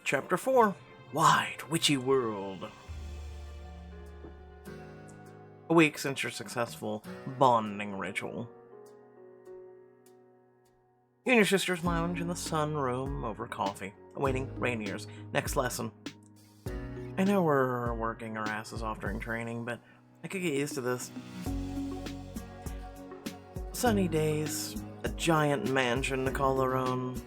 Chapter 4, Wide Witchy World. A week since your successful bonding ritual. You and your sisters lounge in the sunroom over coffee, awaiting Rainier's next lesson. I know we're working our asses off during training, but I could get used to this. Sunny days, a giant mansion to call our own.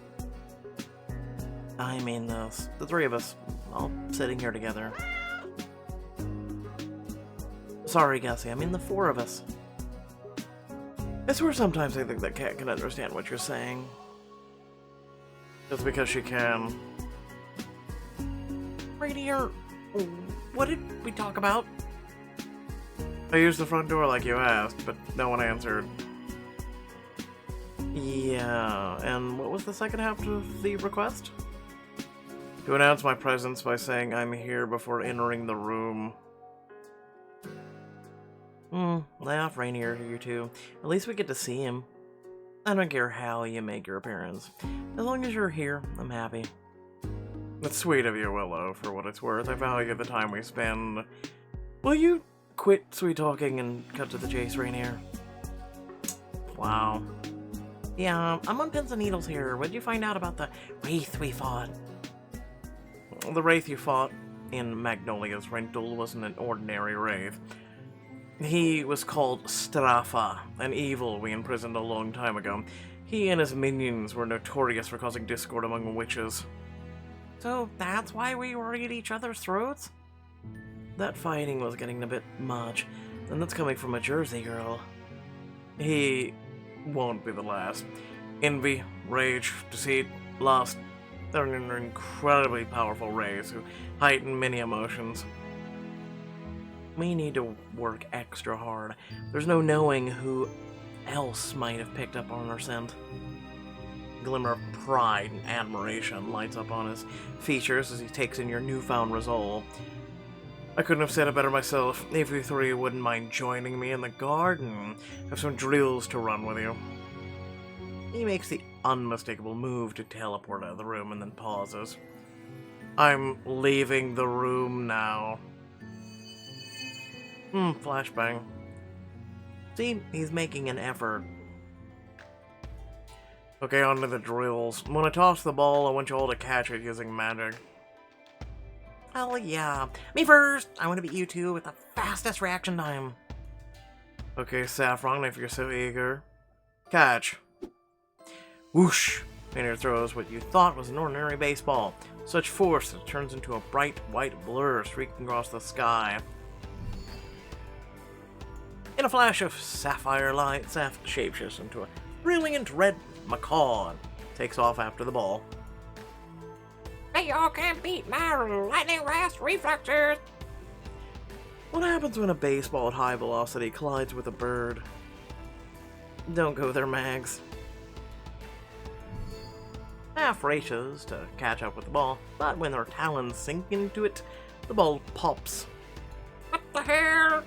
I mean this, the three of us, all sitting here together. Sorry, Gussie, I mean the four of us. I swear sometimes I think that Cat can understand what you're saying. Just because she can. Rainier, what did we talk about? I used the front door like you asked, but no one answered. Yeah, and what was the second half of the request? To announce my presence by saying I'm here before entering the room. Lay off Rainier here too. At least we get to see him. I don't care how you make your appearance. As long as you're here, I'm happy. That's sweet of you, Willow, for what it's worth. I value the time we spend. Will you quit sweet talking and cut to the chase, Rainier? Wow. Yeah, I'm on pins and needles here. What did you find out about the Wraith we fought? The Wraith you fought in Magnolia's rental wasn't an ordinary Wraith. He was called Strafa, an evil we imprisoned a long time ago. He and his minions were notorious for causing discord among witches. So that's why we were at each other's throats? That fighting was getting a bit much, and that's coming from a Jersey girl. He won't be the last. Envy, rage, deceit, lust. They're an incredibly powerful race who heighten many emotions. We need to work extra hard. There's no knowing who else might have picked up on our scent. A glimmer of pride and admiration lights up on his features as he takes in your newfound resolve. I couldn't have said it better myself. If you three wouldn't mind joining me in the garden, have some drills to run with you. He makes the unmistakable move to teleport out of the room and then pauses. I'm leaving the room now. Flashbang. See, he's making an effort. Okay, on to the drills. When I toss the ball, I want you all to catch it using magic. Hell yeah. Me first! I want to beat you two with the fastest reaction time. Okay, Saffron, if you're so eager. Catch. Whoosh! Rainier throws what you thought was an ordinary baseball. Such force that it turns into a bright white blur streaking across the sky. In a flash of sapphire light, Saf shapeshifts into a brilliant red macaw and takes off after the ball. Hey, y'all can't beat my lightning fast reflexes! What happens when a baseball at high velocity collides with a bird? Don't go there, Mags. Saf races to catch up with the ball, but when their talons sink into it, the ball pops. What the hell?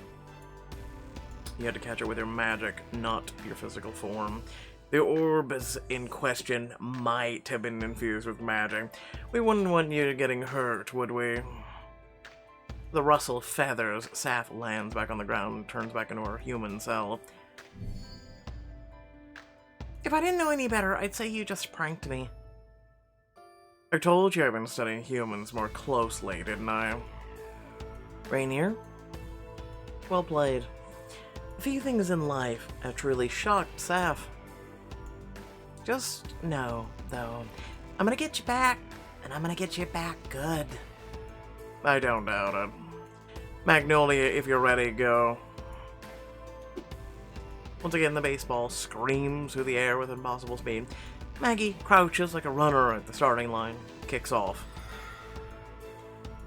You had to catch it with your magic, not your physical form. The orbs in question might have been infused with magic. We wouldn't want you getting hurt, would we? The rustle of feathers, Saf lands back on the ground and turns back into her human self. If I didn't know any better, I'd say you just pranked me. I told you I've been studying humans more closely, didn't I? Rainier? Well played. A few things in life have truly shocked Saf. Just know, though, I'm gonna get you back, and I'm gonna get you back good. I don't doubt it. Magnolia, if you're ready, go. Once again, the baseball screams through the air with impossible speed. Maggie crouches like a runner at the starting line, kicks off.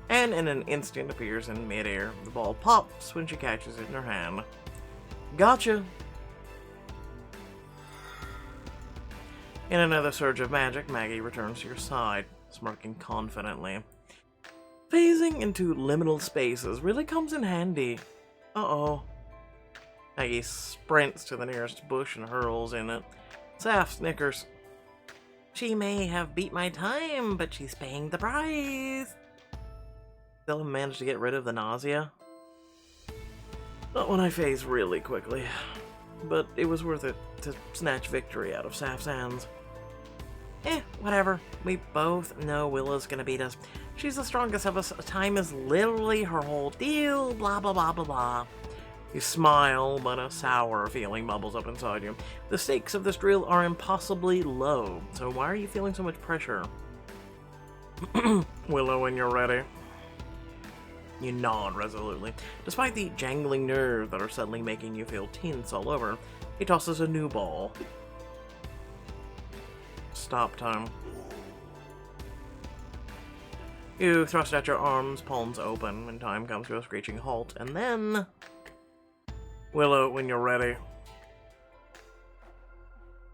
And in an instant appears in midair. The ball pops when she catches it in her hand. Gotcha! In another surge of magic, Maggie returns to your side, smirking confidently. Phasing into liminal spaces really comes in handy. Uh-oh. Maggie sprints to the nearest bush and hurls in it. Saf snickers. She may have beat my time, but she's paying the price. Still managed to get rid of the nausea. Not when I phase really quickly, but it was worth it to snatch victory out of Saf's hands. Whatever. We both know Willow's gonna beat us. She's the strongest of us. Time is literally her whole deal, blah blah blah blah blah. You smile, but a sour feeling bubbles up inside you. The stakes of this drill are impossibly low, so why are you feeling so much pressure? Willow, when you're ready. You nod resolutely. Despite the jangling nerves that are suddenly making you feel tense all over, he tosses a new ball. Stop time. You thrust out your arms, palms open, and time comes to a screeching halt, and then... Willow, when you're ready.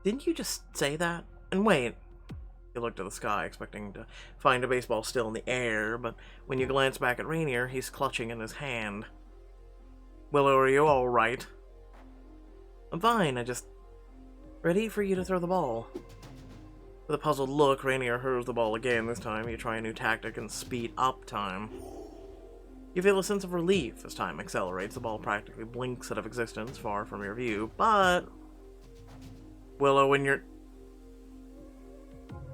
Didn't you just say that? And wait. You look to the sky, expecting to find a baseball still in the air, but when you glance back at Rainier, he's clutching in his hand. Willow, are you alright? I'm fine, I just... Ready for you to throw the ball. With a puzzled look, Rainier hurls the ball again. This time, you try a new tactic and speed up time. You feel a sense of relief as time accelerates. The ball practically blinks out of existence, far from your view, but... Willow, when you're...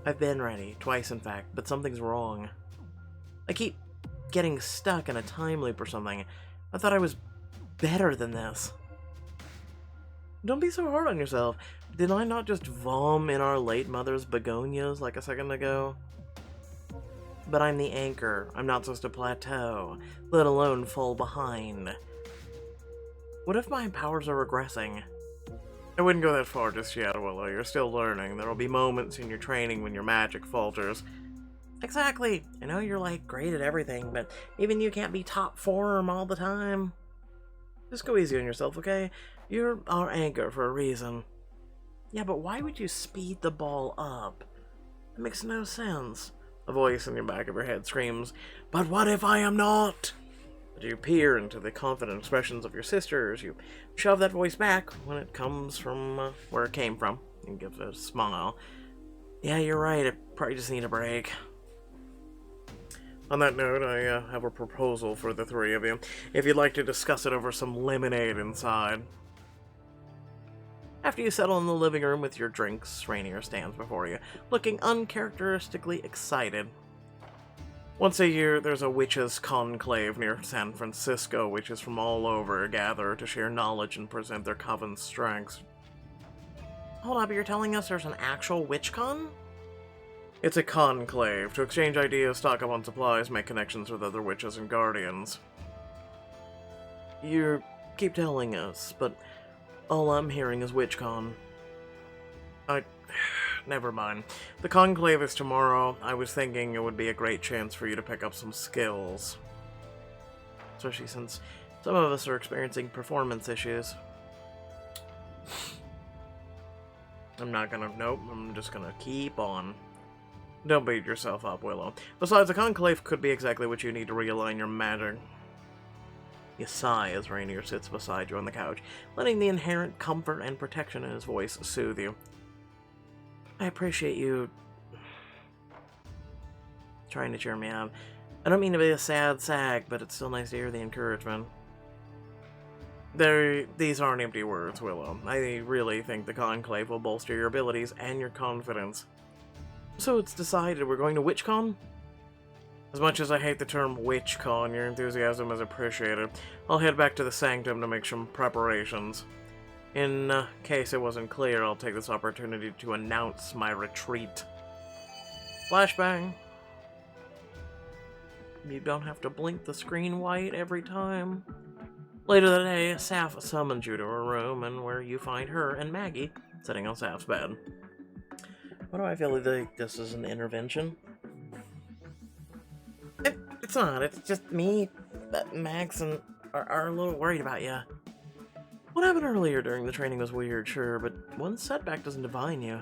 I've been ready, twice in fact, but something's wrong. I keep getting stuck in a time loop or something. I thought I was better than this. Don't be so hard on yourself. Did I not just vom in our late mother's begonias like a second ago? But I'm the anchor. I'm not supposed to plateau, let alone fall behind. What if my powers are regressing? I wouldn't go that far just yet, Willow. You're still learning. There will be moments in your training when your magic falters. Exactly. I know you're, like, great at everything, but even you can't be top form all the time. Just go easy on yourself, okay? You're our anchor for a reason. Yeah, but why would you speed the ball up? It makes no sense. A voice in the back of your head screams, "But what if I am not?" But you peer into the confident expressions of your sisters. You shove that voice back when it comes from where it came from, and give it a smile. Yeah, you're right. I probably just need a break. On that note, I have a proposal for the three of you, if you'd like to discuss it over some lemonade inside. After you settle in the living room with your drinks, Rainier stands before you, looking uncharacteristically excited. Once a year, there's a witches' conclave near San Francisco. Witches from all over gather to share knowledge and present their coven's strengths. Hold up, you're telling us there's an actual Witchcon? It's a conclave, to exchange ideas, stock up on supplies, make connections with other witches and guardians. You keep telling us, but all I'm hearing is Witchcon. Never mind. The conclave is tomorrow. I was thinking it would be a great chance for you to pick up some skills. Especially since some of us are experiencing performance issues. Nope, I'm just gonna keep on. Don't beat yourself up, Willow. Besides, the conclave could be exactly what you need to realign your magic. You sigh as Rainier sits beside you on the couch, letting the inherent comfort and protection in his voice soothe you. I appreciate you trying to cheer me up. I don't mean to be a sad sag, but it's still nice to hear the encouragement. These aren't empty words, Willow. I really think the conclave will bolster your abilities and your confidence. So it's decided we're going to Witchcon? As much as I hate the term Witchcon, your enthusiasm is appreciated. I'll head back to the Sanctum to make some preparations. In case it wasn't clear, I'll take this opportunity to announce my retreat. Flashbang. You don't have to blink the screen white every time. Later that day, Saf summons you to her room, and where you find her and Maggie sitting on Saf's bed. Why do I feel like this is an intervention? It's not. It's just me, Max, and are a little worried about you. What happened earlier during the training was weird, sure, but one setback doesn't define you.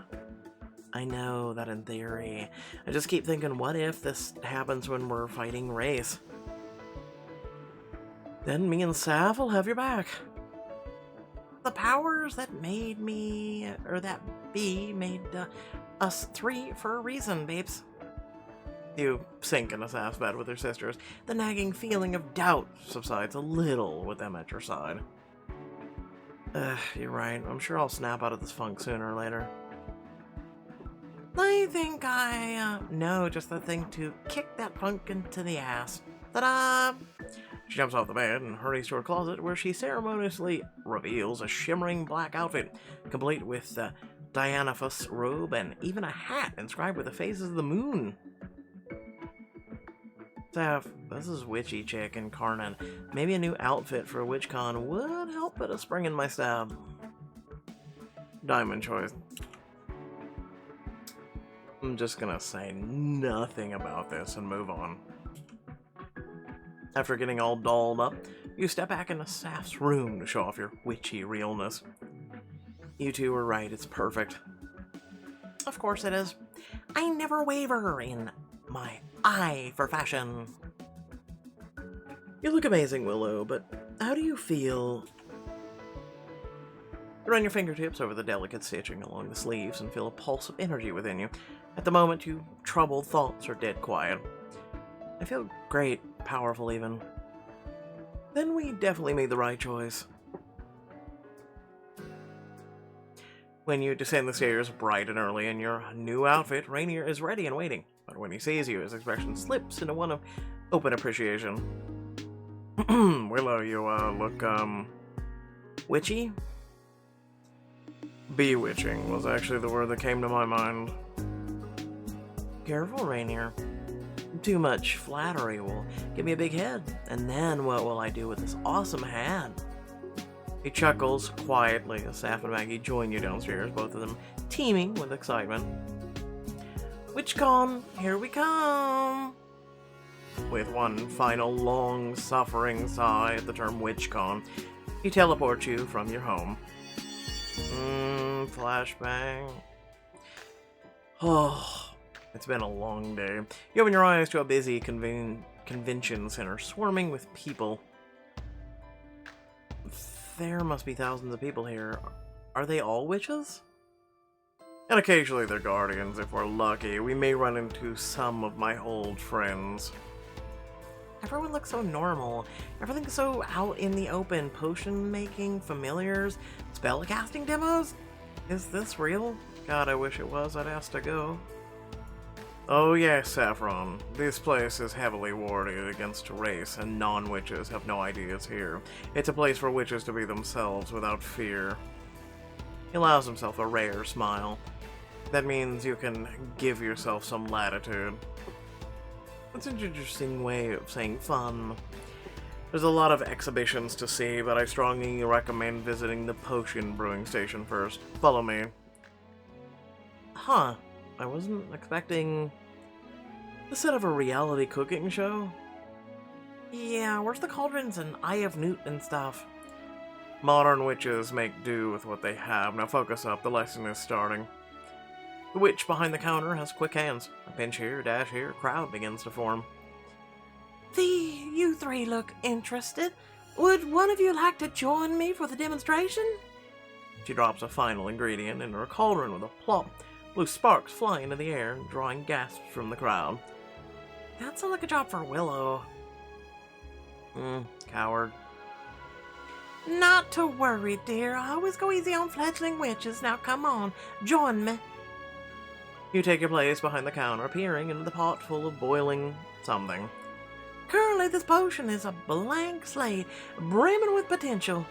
I know that in theory. I just keep thinking, what if this happens when we're fighting Wraith? Then me and Saf will have your back. The powers that made me, or that be, made us three for a reason, babes. You sink in a soft bed with your sisters. The nagging feeling of doubt subsides a little with them at your side. You're right. I'm sure I'll snap out of this funk sooner or later. I think I know just the thing to kick that funk into the ass. Ta-da! She jumps off the bed and hurries to her closet, where she ceremoniously reveals a shimmering black outfit, complete with a Dianaphos robe and even a hat inscribed with the phases of the moon. Steph, this is Witchy chick incarnate. Maybe a new outfit for Witchcon would help put a spring in my step. Diamond choice. I'm just gonna say nothing about this and move on. After getting all dolled up, you step back into Saf's room to show off your witchy realness. You two were right, it's perfect. Of course it is. I never waver in my eye for fashion. You look amazing, Willow, but how do you feel? You run your fingertips over the delicate stitching along the sleeves and feel a pulse of energy within you. At the moment, your troubled thoughts are dead quiet. I feel great, powerful even. Then we definitely made the right choice. When you descend the stairs bright and early in your new outfit, Rainier is ready and waiting. But when he sees you, his expression slips into one of open appreciation. Willow, you, look, witchy? Bewitching was actually the word that came to my mind. Careful, Rainier. Too much flattery will give me a big head, and then what will I do with this awesome hat? He chuckles quietly as Saf and Maggie join you downstairs, both of them teeming with excitement. Witchcon, here we come! With one final long-suffering sigh at the term Witchcon, he teleports you from your home. Flashbang. Oh, it's been a long day. You open your eyes to a busy convention center swarming with people. There must be thousands of people here. Are they all witches? And occasionally they're guardians. If we're lucky, we may run into some of my old friends. Everyone looks so normal. Everything's so out in the open. Potion making, familiars, spell casting demos? Is this real? God, I wish it was. I'd ask to go. Oh yes, Saffron. This place is heavily warded against race, and non-witches have no ideas here. It's a place for witches to be themselves without fear. He allows himself a rare smile. That means you can give yourself some latitude. It's an interesting way of saying fun. There's a lot of exhibitions to see, but I strongly recommend visiting the potion brewing station first. Follow me. Huh. I wasn't expecting the set of a reality cooking show. Yeah, where's the cauldrons and Eye of Newt and stuff? Modern witches make do with what they have. Now focus up, the lesson is starting. The witch behind the counter has quick hands. A pinch here, a dash here, a crowd begins to form. You three look interested. Would one of you like to join me for the demonstration? She drops a final ingredient into her cauldron with a plop. Blue sparks flying into the air, drawing gasps from the crowd. That sounds like a job for Willow. Coward. Not to worry, dear. I always go easy on fledgling witches. Now come on, join me. You take your place behind the counter, peering into the pot full of boiling something. Currently, this potion is a blank slate, brimming with potential.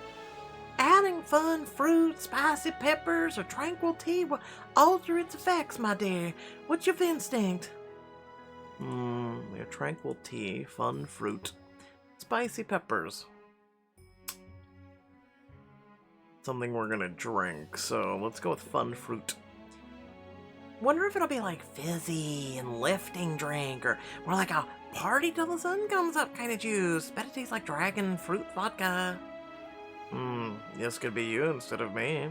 Adding fun fruit, spicy peppers, or tranquil tea will alter its effects, my dear. What's your instinct? Your tranquil tea, fun fruit, spicy peppers. Something we're gonna drink, so let's go with fun fruit. Wonder if it'll be like fizzy and lifting drink, or more like a party till the sun comes up kind of juice. Bet it tastes like dragon fruit vodka. This could be you instead of me.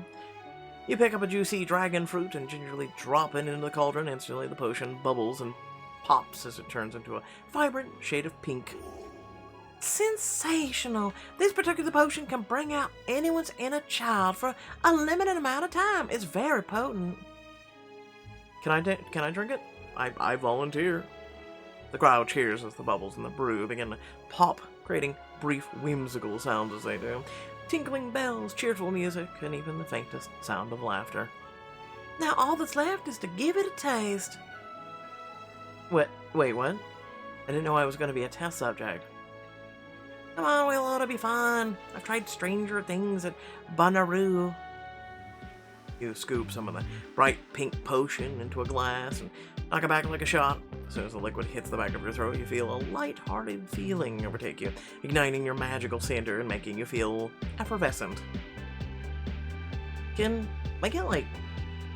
You pick up a juicy dragon fruit and gingerly drop it into the cauldron. Instantly the potion bubbles and pops as it turns into a vibrant shade of pink. Sensational! This particular potion can bring out anyone's inner child for a limited amount of time. It's very potent. Can I drink it? I volunteer. The crowd cheers as the bubbles in the brew begin to pop, creating brief whimsical sounds as they do. Tinkling bells, cheerful music, and even the faintest sound of laughter. Now all that's left is to give it a taste. Wait, what? I didn't know I was going to be a test subject. Come on, we'll ought to be fun. I've tried stranger things at Bonnaroo. You scoop some of the bright pink potion into a glass and knock it back like a shot. As soon as the liquid hits the back of your throat, you feel a light-hearted feeling overtake you, igniting your magical center and making you feel effervescent. Can I get like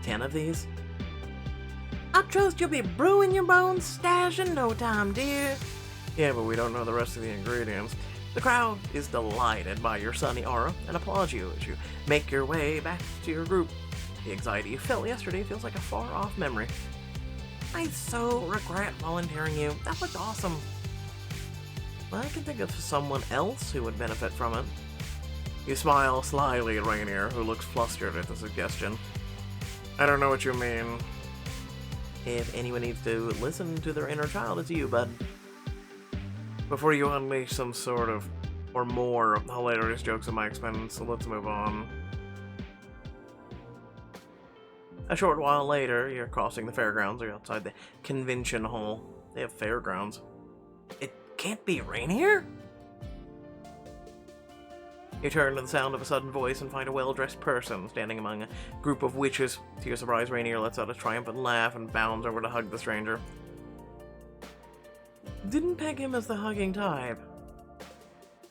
10 of these? I trust you'll be brewing your bones stash in no time, dear. Yeah, but we don't know the rest of the ingredients. The crowd is delighted by your sunny aura and applauds you as you make your way back to your group. The anxiety you felt yesterday feels like a far-off memory. I so regret volunteering you. That looked awesome. I can think of someone else who would benefit from it. You smile slyly at Rainier, who looks flustered at the suggestion. I don't know what you mean. If anyone needs to listen to their inner child, it's you, bud. Before you unleash some sort of, or more, hilarious jokes at my expense, so let's move on. A short while later, you're crossing the fairgrounds, or outside the convention hall. They have fairgrounds. It can't be Rainier? You turn to the sound of a sudden voice and find a well-dressed person standing among a group of witches. To your surprise, Rainier lets out a triumphant laugh and bounds over to hug the stranger. Didn't peg him as the hugging type.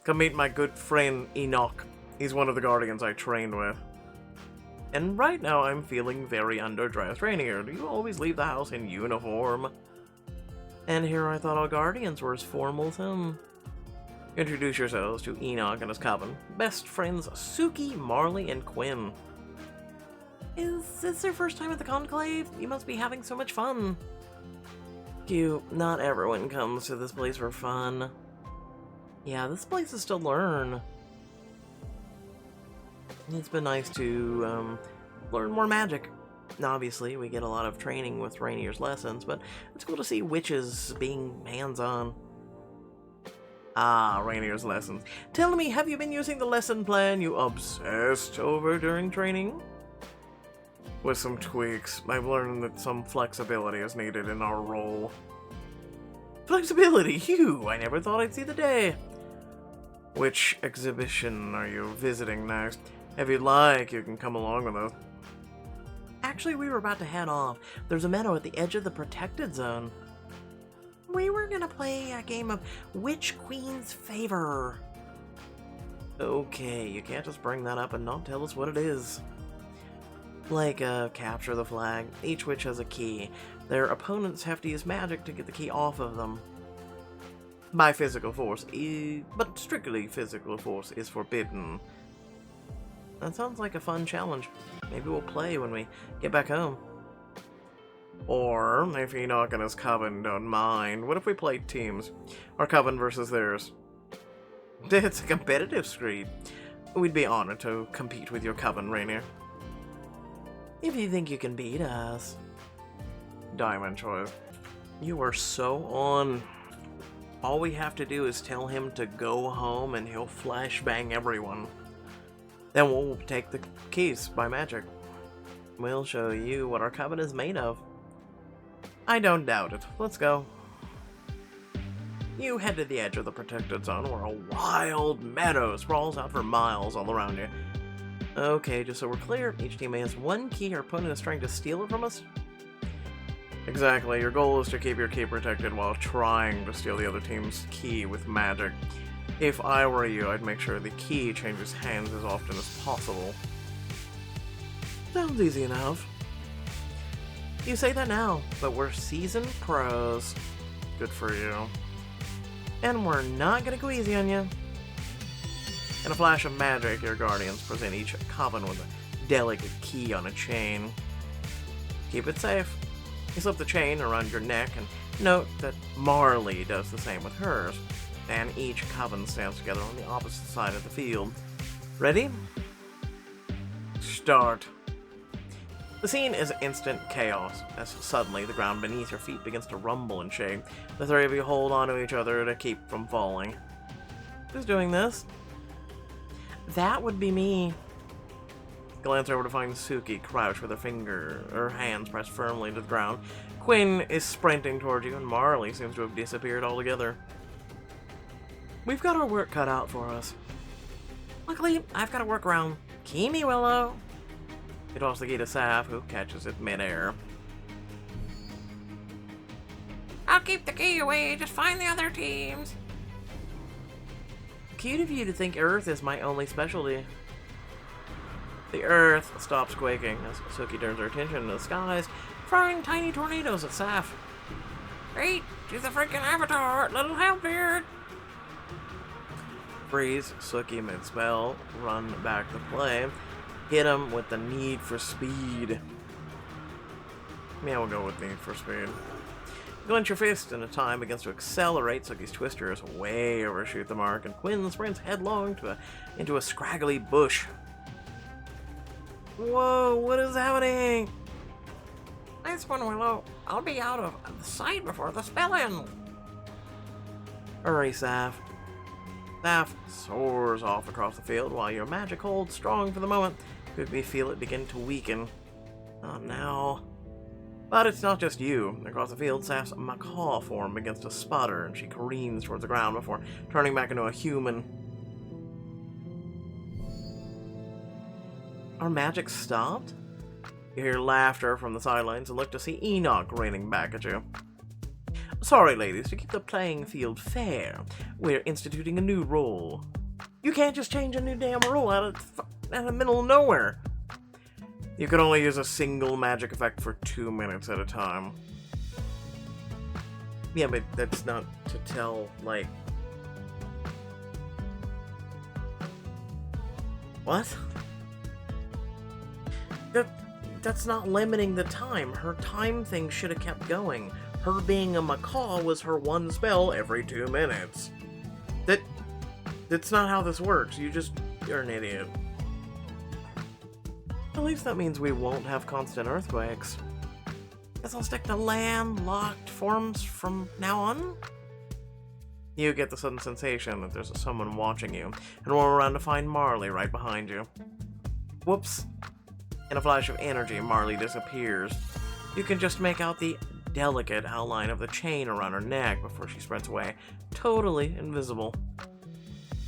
Come meet my good friend Enoch. He's one of the guardians I trained with. And right now I'm feeling very underdressed. Rainier, do you always leave the house in uniform? And here I thought all guardians were as formal as him. Introduce yourselves to Enoch and his coven. Best friends Suki, Marley, and Quinn. Is this their first time at the conclave? You must be having so much fun. Cute. Not everyone comes to this place for fun. Yeah, this place is to learn. It's been nice to learn more magic. Obviously, we get a lot of training with Rainier's lessons, but it's cool to see witches being hands-on. Ah, Rainier's lessons. Tell me, have you been using the lesson plan you obsessed over during training? With some tweaks, I've learned that some flexibility is needed in our role. Flexibility? I never thought I'd see the day. Which exhibition are you visiting next? If you'd like, you can come along with us. Actually, we were about to head off. There's a meadow at the edge of the protected zone. We were gonna play a game of Witch Queen's Favor. Okay, you can't just bring that up and not tell us what it is. Like, capture the flag. Each witch has a key. Their opponents have to use magic to get the key off of them. By physical force, but strictly physical force is forbidden. That sounds like a fun challenge. Maybe we'll play when we get back home. Or, if Enoch and his coven don't mind, what if we play teams? Our coven versus theirs. It's a competitive screed. We'd be honored to compete with your coven, Rainier. If you think you can beat us. Diamond choice. You are so on. All we have to do is tell him to go home and he'll flashbang everyone. Then we'll take the keys by magic. We'll show you what our coven is made of. I don't doubt it. Let's go. You head to the edge of the protected zone where a wild meadow sprawls out for miles all around you. Okay, just so we're clear, each team has one key. Our opponent is trying to steal it from us? Exactly. Your goal is to keep your key protected while trying to steal the other team's key with magic. If I were you, I'd make sure the key changes hands as often as possible. Sounds easy enough. You say that now, but we're seasoned pros. Good for you. And we're not gonna go easy on you. In a flash of magic, your guardians present each coven with a delicate key on a chain. Keep it safe. You slip the chain around your neck and note that Marley does the same with hers. And each coven stands together on the opposite side of the field. Ready? Start. The scene is instant chaos, as suddenly the ground beneath your feet begins to rumble and shake. The three of you hold onto each other to keep from falling. Who's doing this? That would be me. Glance over to find Suki crouched with her hands pressed firmly to the ground. Quinn is sprinting toward you, and Marley seems to have disappeared altogether. We've got our work cut out for us. Luckily, I've got a workaround. Key me, Willow. You toss the key to Saf, who catches it midair. I'll keep the key away. Just find the other teams. Cute of you to think Earth is my only specialty. The Earth stops quaking as Suki turns her attention to the skies, firing tiny tornadoes at Saf. Great, she's a freaking avatar. Little help here. Freeze Suki mid-spell, run back to play, hit him with the need for speed. Yeah, we'll go with need for speed. Clench your fist, and a time begins to accelerate. Suki's twisters way overshoot the mark, and Quinn sprints headlong into a scraggly bush. Whoa, what is happening? Nice one, Willow. I'll be out of sight before the spell ends. Hurry, Saf. Saf soars off across the field while your magic holds strong for the moment. Could we feel it begin to weaken? Not now. But it's not just you. Across the field, Saf's macaw form begins to sputter, and she careens towards the ground before turning back into a human. Our magic stopped? You hear laughter from the sidelines and look to see Enoch raining back at you. Sorry, ladies, to keep the playing field fair, we're instituting a new rule. You can't just change a new damn rule out of the middle of nowhere. You can only use a single magic effect for 2 minutes at a time. Yeah, but that's not to tell, like... What? That's not limiting the time. Her time thing should have kept going. Her being a macaw was her one spell every 2 minutes. That's not how this works. You're an idiot. At least that means we won't have constant earthquakes. Guess I'll stick to land-locked forms from now on? You get the sudden sensation that there's someone watching you, and roll around to find Marley right behind you. Whoops. In a flash of energy, Marley disappears. You can just make out the delicate outline of the chain around her neck before she sprints away, totally invisible.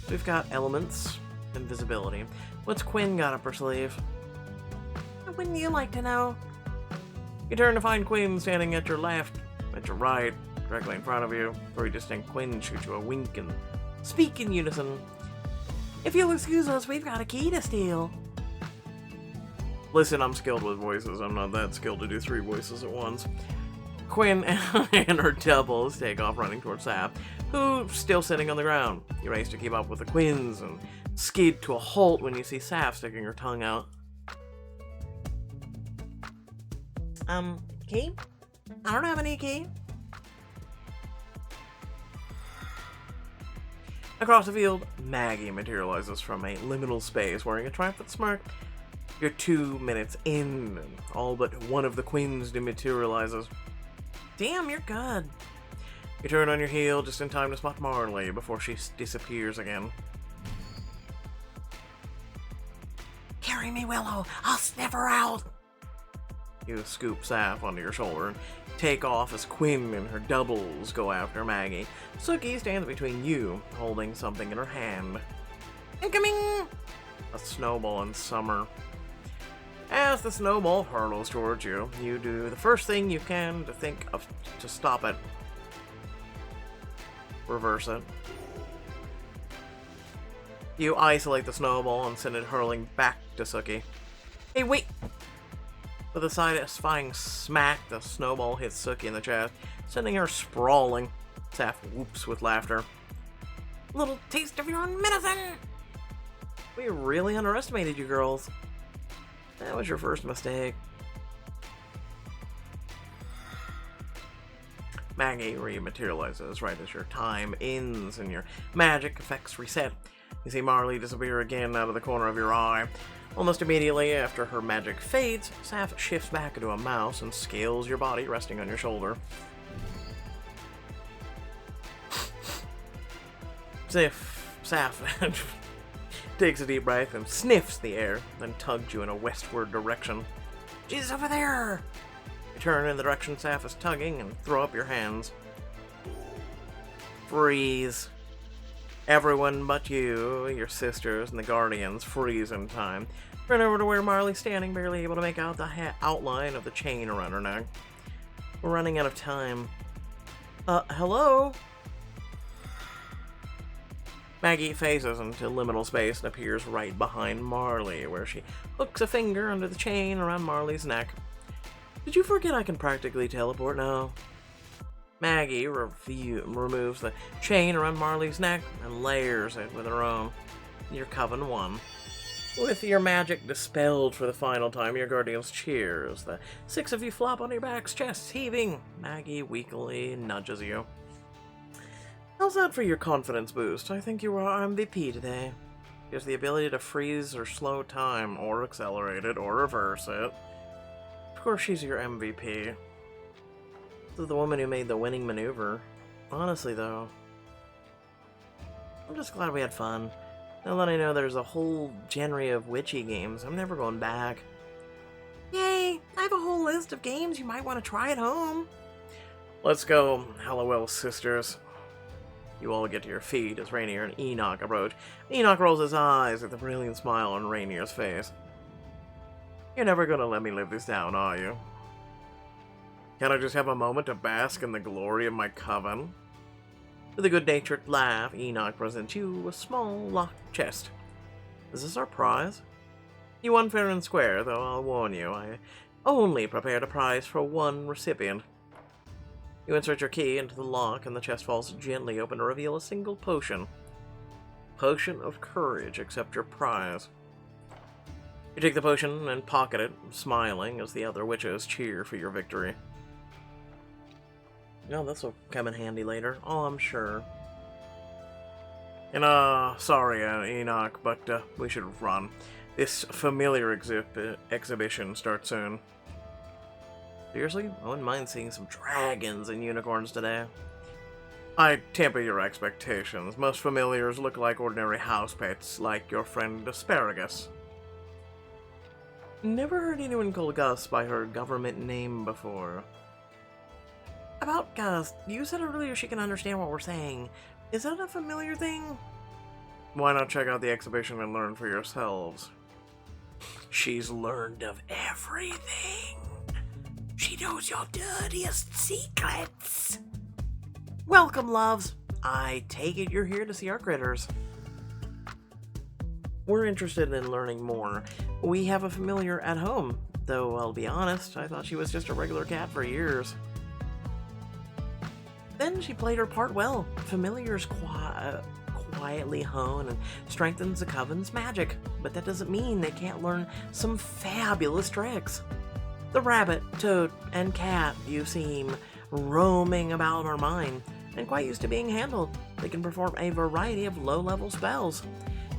We've got elements, invisibility. What's Quinn got up her sleeve? Wouldn't you like to know? You turn to find Quinn standing at your left, at your right, directly in front of you. Three distinct Quinn shoot you a wink and speak in unison. If you'll excuse us, we've got a key to steal. Listen, I'm skilled with voices. I'm not that skilled to do 3 voices at once. Quinn and her doubles take off running towards Saf, who's still sitting on the ground. You race to keep up with the Quinns and skid to a halt when you see Saf sticking her tongue out. Key? I don't have any key. Across the field, Maggie materializes from a liminal space wearing a triumphant smirk. You're 2 minutes in, and all but one of the Quinns dematerializes. Damn, you're good. You turn on your heel just in time to spot Marley before she disappears again. Carry me, Willow. I'll sniff her out. You scoop Saf onto your shoulder and take off as Quinn and her doubles go after Maggie. Suki stands between you, holding something in her hand. Incoming! A snowball in summer. As the snowball hurtles towards you, you do the first thing you can to think of to stop it. Reverse it. You isolate the snowball and send it hurling back to Suki. Hey, wait! With a satisfying smack, the snowball hits Suki in the chest, sending her sprawling. Saf whoops with laughter. Little taste of your own medicine! We really underestimated you girls. That was your first mistake. Maggie rematerializes right as your time ends and your magic effects reset. You see Marley disappear again out of the corner of your eye. Almost immediately after her magic fades, Saf shifts back into a mouse and scales your body, resting on your shoulder. Saf takes a deep breath and sniffs the air, then tugs you in a westward direction. "She's over there!" You turn in the direction Saf is tugging and throw up your hands. Freeze. Everyone but you, your sisters, and the guardians freeze in time. Turn over to where Marley's standing, barely able to make out the outline of the chain around her neck. We're running out of time. Hello? Maggie phases into liminal space and appears right behind Marley, where she hooks a finger under the chain around Marley's neck. Did you forget I can practically teleport now? Maggie removes the chain around Marley's neck and layers it with her own. Your coven won. With your magic dispelled for the final time, your guardians cheer as the 6 of you flop on your backs, chests heaving. Maggie weakly nudges you. How's that for your confidence boost? I think you are MVP today. He has the ability to freeze or slow time, or accelerate it, or reverse it. Of course she's your MVP. This is the woman who made the winning maneuver. Honestly, though, I'm just glad we had fun. Now that I know there's a whole genre of Witchy games, I'm never going back. Yay! I have a whole list of games you might want to try at home. Let's go, Hallowell sisters. You all get to your feet as Rainier and Enoch approach. Enoch rolls his eyes at the brilliant smile on Rainier's face. You're never gonna let me live this down, are you? Can I just have a moment to bask in the glory of my coven? With a good-natured laugh, Enoch presents you a small locked chest. Is this our prize? You won fair and square, though I'll warn you, I only prepared a prize for one recipient. You insert your key into the lock, and the chest falls gently open to reveal a single potion. Potion of Courage, accept your prize. You take the potion and pocket it, smiling as the other witches cheer for your victory. No, this will come in handy later. Oh, I'm sure. And, sorry, Enoch, but, we should run. This familiar exhibition starts soon. Seriously? I wouldn't mind seeing some dragons and unicorns today. I temper your expectations. Most familiars look like ordinary house pets, like your friend Asparagus. Never heard anyone call Gus by her government name before. About Gus, you said earlier she can understand what we're saying. Is that a familiar thing? Why not check out the exhibition and learn for yourselves? She's learned of everything. She knows your dirtiest secrets. Welcome, loves. I take it you're here to see our critters. We're interested in learning more. We have a familiar at home, though I'll be honest, I thought she was just a regular cat for years. Then she played her part well. Familiars quietly hone and strengthens the coven's magic, but that doesn't mean they can't learn some fabulous tricks. The rabbit, toad, and cat you seem roaming about our mine, and quite used to being handled. They can perform a variety of low-level spells.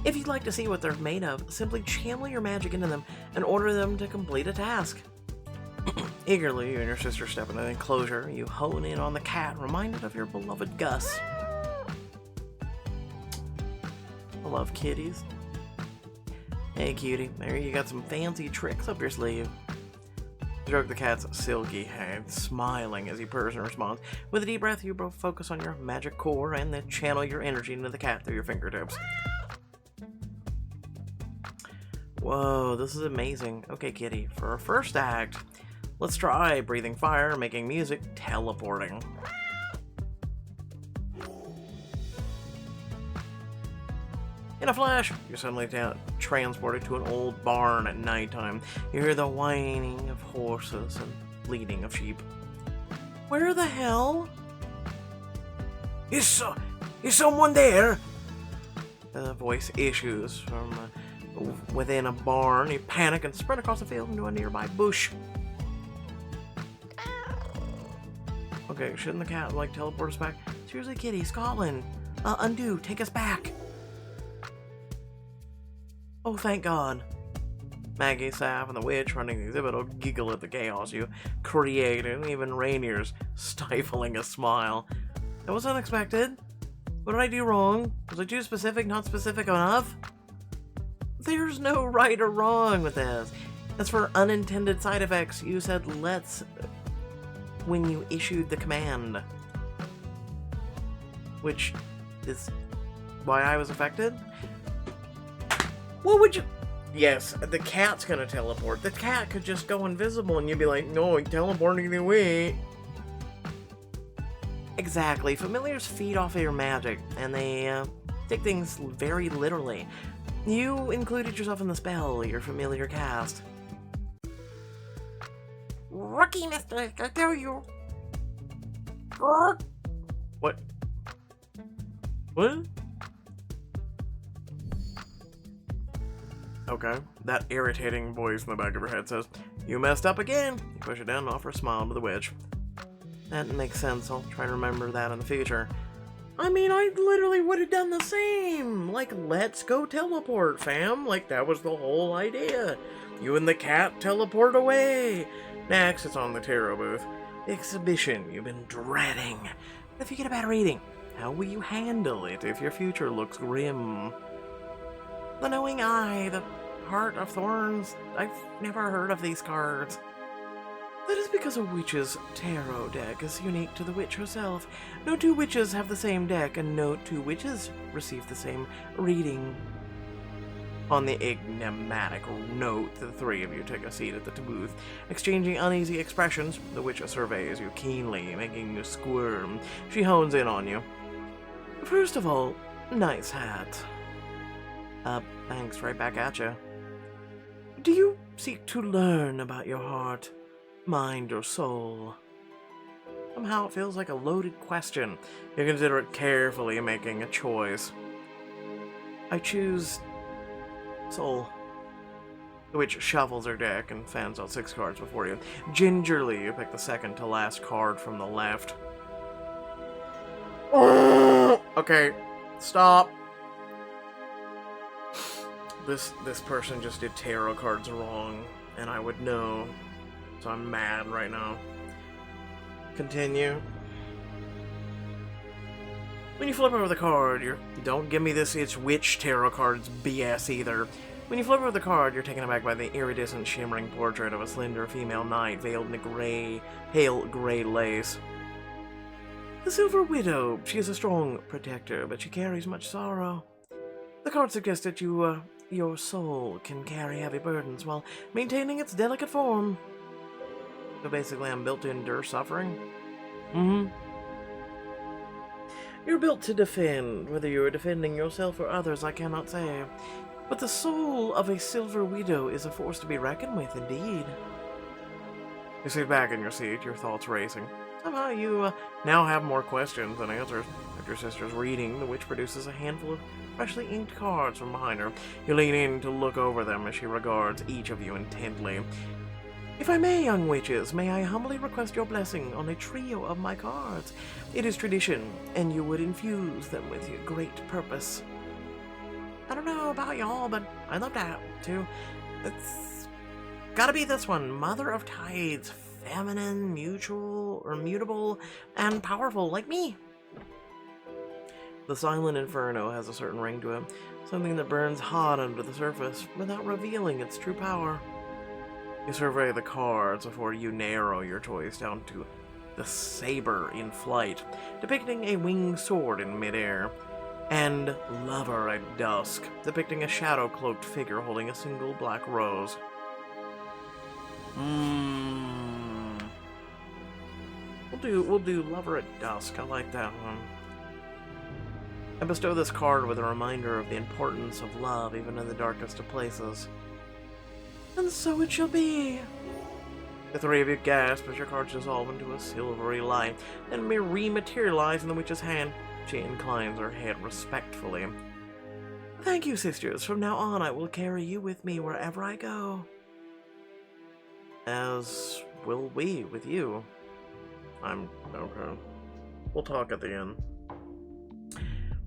If you'd like to see what they're made of, simply channel your magic into them and order them to complete a task. Eagerly, you and your sister step into the enclosure. You hone in on the cat, reminded of your beloved Gus. I love kitties. Hey, cutie. There you got some fancy tricks up your sleeve. Stroke the cat's silky head, smiling as he purrs in response. With a deep breath, you both focus on your magic core and then channel your energy into the cat through your fingertips. Whoa, this is amazing. Okay, kitty, for our first act, let's try breathing fire, making music, teleporting. In a flash, you're suddenly transported to an old barn at nighttime. You hear the whining of horses and bleating of sheep. Where the hell? Is someone there? The voice issues from within a barn. You panic and sprint across the field into a nearby bush. Okay, shouldn't the cat, teleport us back? Seriously, kitty, Scotland. Undo, take us back. Oh, thank God. Maggie, Saf, and the witch running the exhibit will giggle at the chaos you create, and even Rainier's stifling a smile. That was unexpected. What did I do wrong? Was I too specific, not specific enough? There's no right or wrong with this. As for unintended side effects, you said let's when you issued the command. Which is why I was affected? What would you... Yes, the cat's gonna teleport. The cat could just go invisible and you'd be like, no, I'm teleporting away. Exactly. Familiars feed off of your magic, and they take things very literally. You included yourself in the spell your familiar cast. Rookie mistake, I tell you. Grr. What? What? Okay, that irritating voice in the back of her head says, you messed up again. You push it down and offer a smile to the witch. That makes sense. I'll try to remember that in the future. I mean, I literally would have done the same. Like, let's go teleport, fam. Like, that was the whole idea. You and the cat teleport away. Next, it's on the tarot booth. The exhibition you've been dreading. If you get a bad reading, how will you handle it if your future looks grim? The knowing eye, the heart of thorns. I've never heard of these cards. That is because a witch's tarot deck is unique to the witch herself. No two witches have the same deck, and no two witches receive the same reading. On the enigmatic note, the three of you take a seat at the booth. Exchanging uneasy expressions, the witch surveys you keenly, making you squirm. She hones in on you. First of all, nice hat. Thanks, right back at you. Do you seek to learn about your heart, mind, or soul? Somehow it feels like a loaded question. You consider it carefully, making a choice. I choose soul. The witch shuffles her deck and fans out 6 cards before you. Gingerly, you pick the second to last card from the left. Okay, stop. This person just did tarot cards wrong, and I would know. So I'm mad right now. Continue. When you flip over the card, don't give me this it's witch tarot cards BS either. When you flip over the card, you're taken aback by the iridescent shimmering portrait of a slender female knight veiled in pale gray lace. The Silver Widow. She is a strong protector, but she carries much sorrow. The card suggests that your soul can carry heavy burdens while maintaining its delicate form. So basically, I'm built to endure suffering? You're built to defend. Whether you're defending yourself or others, I cannot say. But the soul of a Silver Widow is a force to be reckoned with, indeed. You sit back in your seat, your thoughts racing. Somehow you now have more questions than answers. After your sister's reading, the witch produces a handful of freshly inked cards from behind her. You lean in to look over them as she regards each of you intently. If I may, young witches, may I humbly request your blessing on a trio of my cards? It is tradition, and you would infuse them with your great purpose. I don't know about y'all, but I'd love that, too. It's gotta be this one. Mother of Tides, feminine, mutual, or mutable, and powerful, like me. The silent inferno has a certain ring to it, something that burns hot under the surface, without revealing its true power. You survey the cards before you narrow your choice down to the Saber in Flight, depicting a winged sword in midair, and Lover at Dusk, depicting a shadow-cloaked figure holding a single black rose. We'll do Lover at Dusk. I like that one. I bestow this card with a reminder of the importance of love even in the darkest of places. And so it shall be. The three of you gasp as your cards dissolve into a silvery light, then rematerialize in the witch's hand. She inclines her head respectfully. Thank you, sisters. From now on, I will carry you with me wherever I go. As will we with you. I'm okay. We'll talk at the end.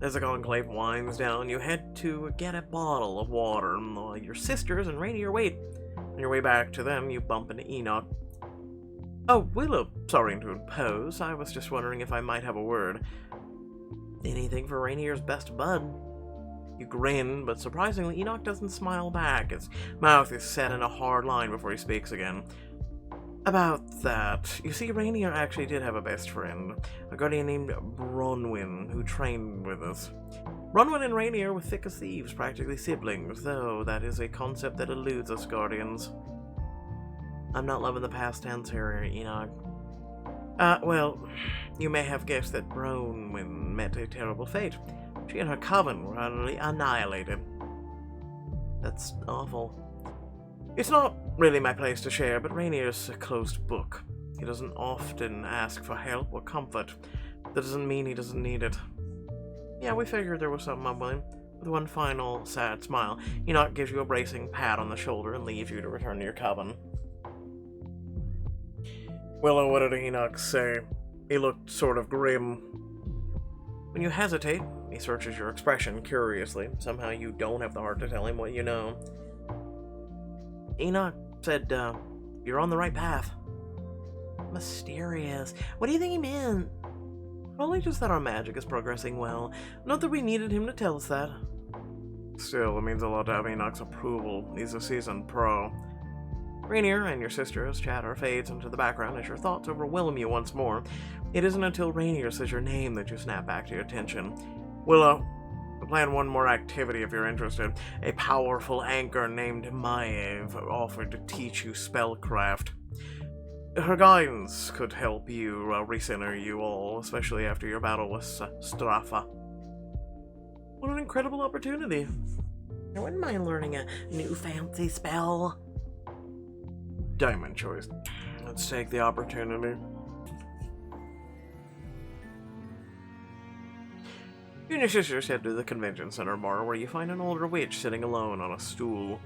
As the conclave winds down, you head to get a bottle of water while your sisters and Rainier wait. On your way back to them, you bump into Enoch. Oh, Willow, sorry to impose. I was just wondering if I might have a word. Anything for Rainier's best bud. You grin, but surprisingly, Enoch doesn't smile back. His mouth is set in a hard line before he speaks again. About that, you see, Rainier actually did have a best friend, a guardian named Bronwyn, who trained with us. Bronwyn and Rainier were thick as thieves, practically siblings, though that is a concept that eludes us guardians. I'm not loving the past tense here, Enoch. Well, you may have guessed that Bronwyn met a terrible fate. She and her coven were utterly annihilated. That's awful. It's not really my place to share, but Rainier's a closed book. He doesn't often ask for help or comfort. That doesn't mean he doesn't need it. Yeah, we figured there was something up with him. With one final sad smile, Enoch gives you a bracing pat on the shoulder and leaves you to return to your coven. Willow, what did Enoch say? He looked sort of grim. When you hesitate, he searches your expression curiously. Somehow you don't have the heart to tell him what you know. Enoch said, you're on the right path. Mysterious. What do you think he meant? Probably just that our magic is progressing well. Not that we needed him to tell us that. Still, it means a lot to have Enoch's approval. He's a seasoned pro. Rainier and your sister's chatter fades into the background as your thoughts overwhelm you once more. It isn't until Rainier says your name that you snap back to your attention. Willow, I plan one more activity if you're interested. A powerful anchor named Maeve offered to teach you spellcraft. Her guidance could help you recenter you all, especially after your battle with Strafa. What an incredible opportunity. I wouldn't mind learning a new fancy spell. Diamond choice. Let's take the opportunity. You and your sisters head to the convention center bar where you find an older witch sitting alone on a stool.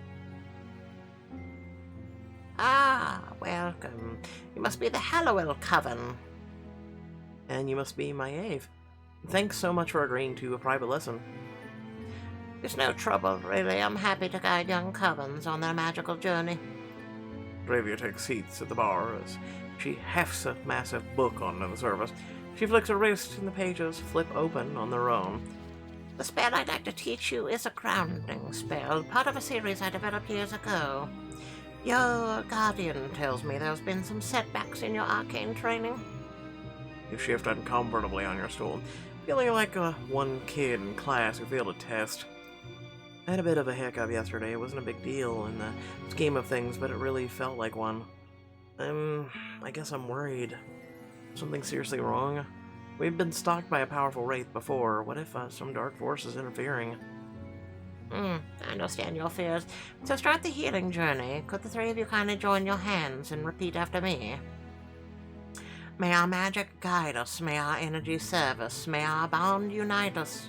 Ah, welcome. You must be the Hallowell Coven. And you must be Maeve. Thanks so much for agreeing to a private lesson. It's no trouble, really. I'm happy to guide young covens on their magical journey. Bravia takes seats at the bar as she hefts a massive book onto the surface. She flicks her wrist and the pages flip open on their own. The spell I'd like to teach you is a grounding spell, part of a series I developed years ago. Your guardian tells me there's been some setbacks in your arcane training. You shift uncomfortably on your stool, feeling like one kid in class who failed a test. I had a bit of a hiccup yesterday. It wasn't a big deal in the scheme of things, but it really felt like one. I guess I'm worried. Something seriously wrong? We've been stalked by a powerful Wraith before. What if some dark force is interfering? I understand your fears. To start the healing journey, could the three of you kindly join your hands and repeat after me? May our magic guide us. May our energy serve us. May our bond unite us.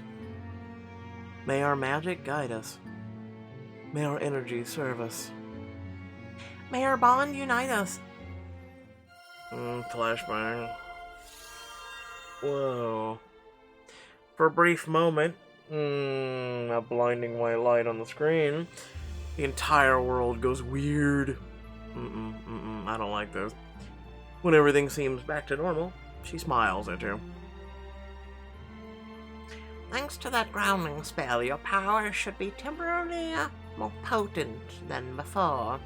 May our magic guide us. May our energy serve us. May our bond unite us. Flashbang. Whoa. For a brief moment, a blinding white light on the screen. The entire world goes weird. I don't like this. When everything seems back to normal, she smiles at you. Thanks to that grounding spell, your power should be temporarily more potent than before.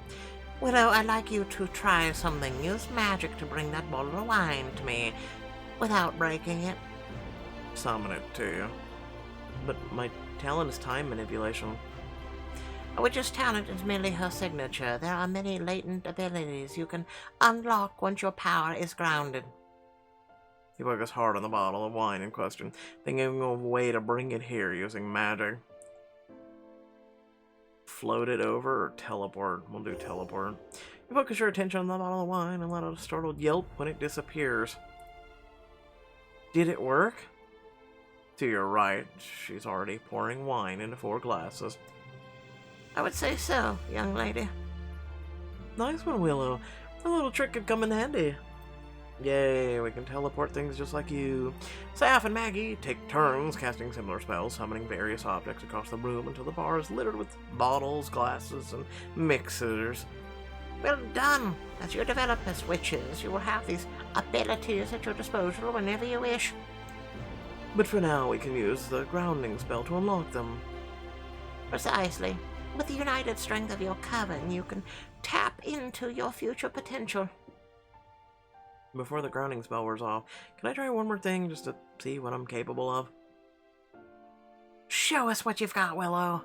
Willow, I'd like you to try something. Use magic to bring that bottle of wine to me without breaking it. Summon it to you. But my talent is time manipulation. A witch's talent is merely her signature. There are many latent abilities you can unlock once your power is grounded. You focus hard on the bottle of wine in question, thinking of a way to bring it here using magic. Float it over or teleport? We'll do teleport. You focus your attention on the bottle of wine and let out a startled yelp when it disappears. Did it work? To your right, she's already pouring wine into 4 glasses. I would say so, young lady. Nice one, Willow. A little trick could come in handy. Yay, we can teleport things just like you. Saf and Maggie take turns casting similar spells, summoning various objects across the room until the bar is littered with bottles, glasses, and mixers. Well done. As you develop as witches, you will have these abilities at your disposal whenever you wish. But for now, we can use the grounding spell to unlock them. Precisely. With the united strength of your coven, you can tap into your future potential. Before the grounding spell wears off, can I try one more thing just to see what I'm capable of? Show us what you've got, Willow.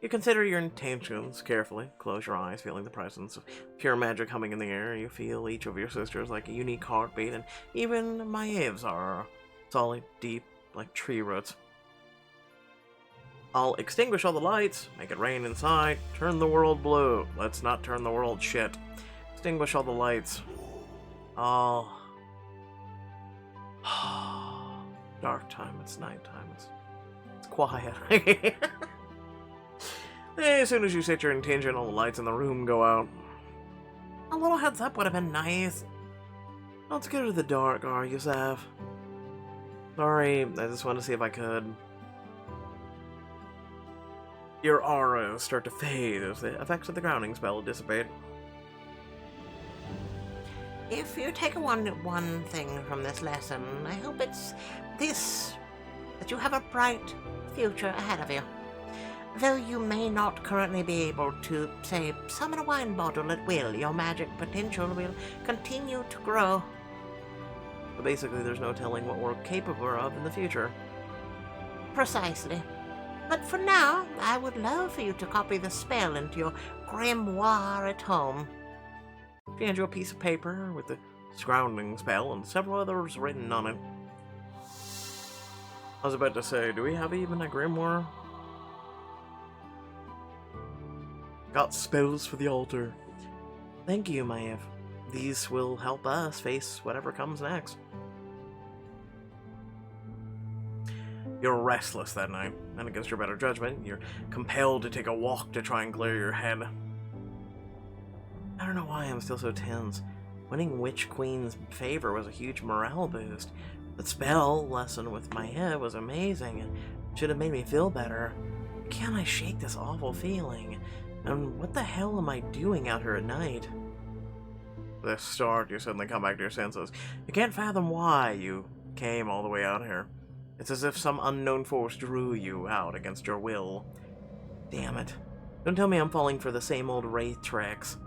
You consider your intentions carefully. Close your eyes, feeling the presence of pure magic humming in the air. You feel each of your sisters like a unique heartbeat, and even my Eves are solid, deep, like tree roots. I'll extinguish all the lights, make it rain inside, turn the world blue. Let's not turn the world shit. Extinguish all the lights. Oh. Dark time, it's nighttime, it's quiet. As soon as you set your intention, all the lights in the room go out. A little heads up would have been nice. Not scared of the dark, are you, Sav? Sorry, I just wanted to see if I could. Your auras start to fade as the effects of the grounding spell dissipate. If you take one thing from this lesson, I hope it's this, that you have a bright future ahead of you. Though you may not currently be able to, say, summon a wine bottle at will, your magic potential will continue to grow. But basically, there's no telling what we're capable of in the future. Precisely. But for now, I would love for you to copy the spell into your grimoire at home. She hands you a piece of paper with the grounding spell and several others written on it. I was about to say, do we have even a grimoire? Got spells for the altar. Thank you, Maeve. These will help us face whatever comes next. You're restless that night, and against your better judgment, you're compelled to take a walk to try and clear your head. I don't know why I'm still so tense. Winning Witch Queen's favor was a huge morale boost. The spell lesson with my head was amazing and should have made me feel better. Can't I shake this awful feeling? And what the hell am I doing out here at night? The start, you suddenly come back to your senses. You can't fathom why you came all the way out here. It's as if some unknown force drew you out against your will. Damn it. Don't tell me I'm falling for the same old Wraith tricks.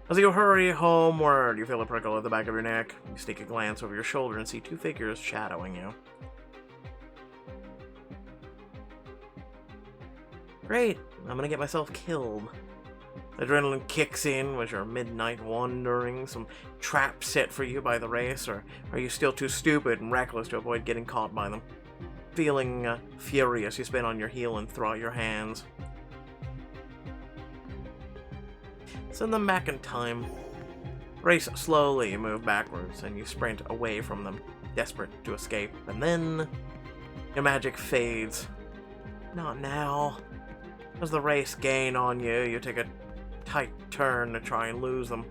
As you hurry homeward, you feel a prickle at the back of your neck. You sneak a glance over your shoulder and see two figures shadowing you. Great, I'm gonna get myself killed. Adrenaline kicks in with your midnight wandering, some trap set for you by the race, or are you still too stupid and reckless to avoid getting caught by them? Feeling furious, you spin on your heel and throw out your hands. Send them back in time. Race slowly, you move backwards, and you sprint away from them, desperate to escape. And then your magic fades. Not now. As the race gain on you, you take a tight turn to try and lose them.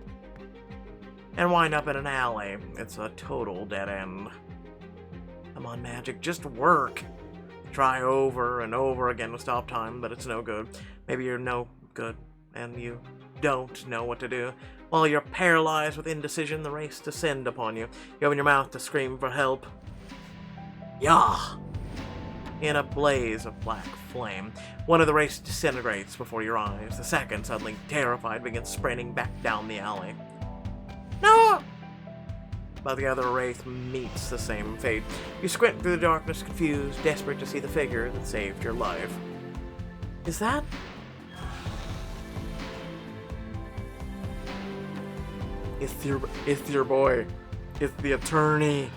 And wind up in an alley. It's a total dead end. Come on, magic, just work. Try over and over again to stop time, but it's no good. Maybe you're no good, and you don't know what to do. While you're paralyzed with indecision, the race descend upon you. You open your mouth to scream for help. Yah! In a blaze of black flame, one of the race disintegrates before your eyes. The second, suddenly terrified, begins sprinting back down the alley. No! But the other wraith meets the same fate. You squint through the darkness, confused, desperate to see the figure that saved your life. Is that... It's your boy. It's the attorney.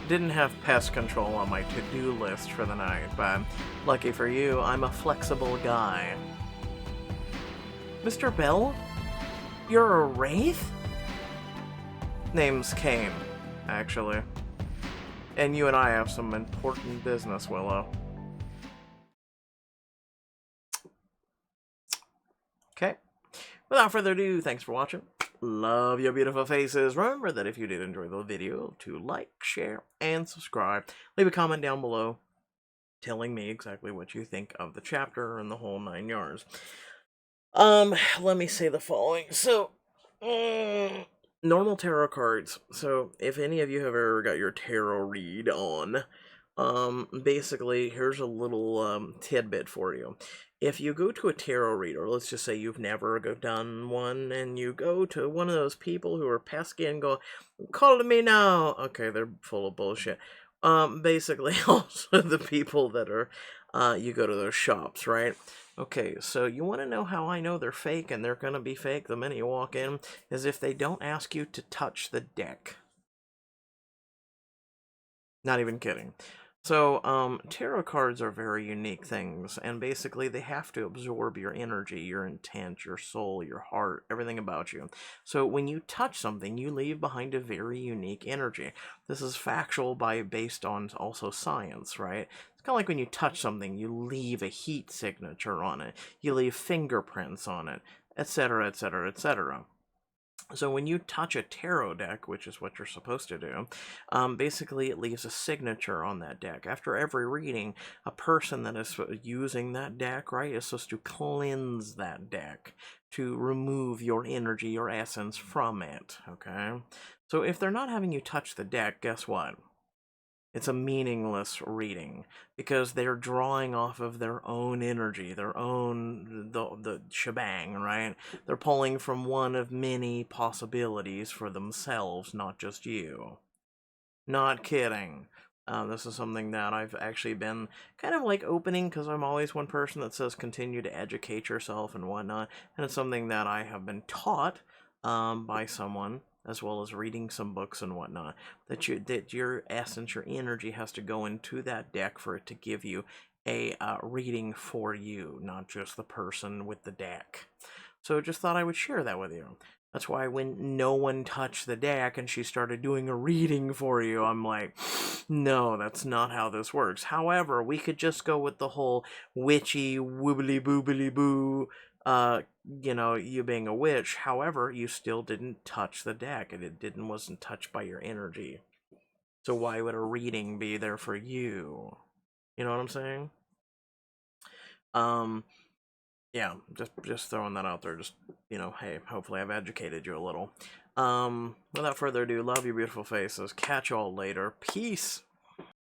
Didn't have pest control on my to-do list for the night, but lucky for you, I'm a flexible guy. Mr. Bell? You're a wraith? Name's Kane, actually. And you and I have some important business, Willow. Okay. Without further ado, thanks for watching. Love your beautiful faces. Remember that if you did enjoy the video, to like, share, and subscribe. Leave a comment down below. telling me exactly what you think of the chapter and the whole 9 yards. Let me say the following. So, normal tarot cards. So, if any of you have ever got your tarot read on, basically, here's a little tidbit for you. If you go to a tarot reader, let's just say you've never done one, and you go to one of those people who are pesky and go, "Call to me now." Okay, they're full of bullshit. Basically, also the people that are, you go to those shops, right? Okay, so you want to know how I know they're fake and they're going to be fake the minute you walk in? Is if they don't ask you to touch the deck. Not even kidding. So, tarot cards are very unique things, and basically they have to absorb your energy, your intent, your soul, your heart, everything about you. So when you touch something, you leave behind a very unique energy. This is factual based on also science, right? It's kind of like when you touch something, you leave a heat signature on it, you leave fingerprints on it, etc., etc., etc. So when you touch a tarot deck, which is what you're supposed to do, basically it leaves a signature on that deck. After every reading, a person that is using that deck, right, is supposed to cleanse that deck to remove your energy, your essence from it, okay? So if they're not having you touch the deck, guess what? It's a meaningless reading because they're drawing off of their own energy, their own the shebang, right? They're pulling from one of many possibilities for themselves, not just you. Not kidding. This is something that I've actually been kind of like opening because I'm always one person that says continue to educate yourself and whatnot, and it's something that I have been taught by someone, as well as reading some books and whatnot, that your essence, your energy has to go into that deck for it to give you a reading for you, not just the person with the deck. So just thought I would share that with you. That's why when no one touched the deck and she started doing a reading for you, I'm like, no, that's not how this works. However, we could just go with the whole witchy woobly boobly boo, you being a witch. However, you still didn't touch the deck, and wasn't touched by your energy. So why would a reading be there for you? You know what I'm saying? Yeah, just throwing that out there. Just, hey, hopefully I've educated you a little. Without further ado, love your beautiful faces. Catch y'all later. Peace.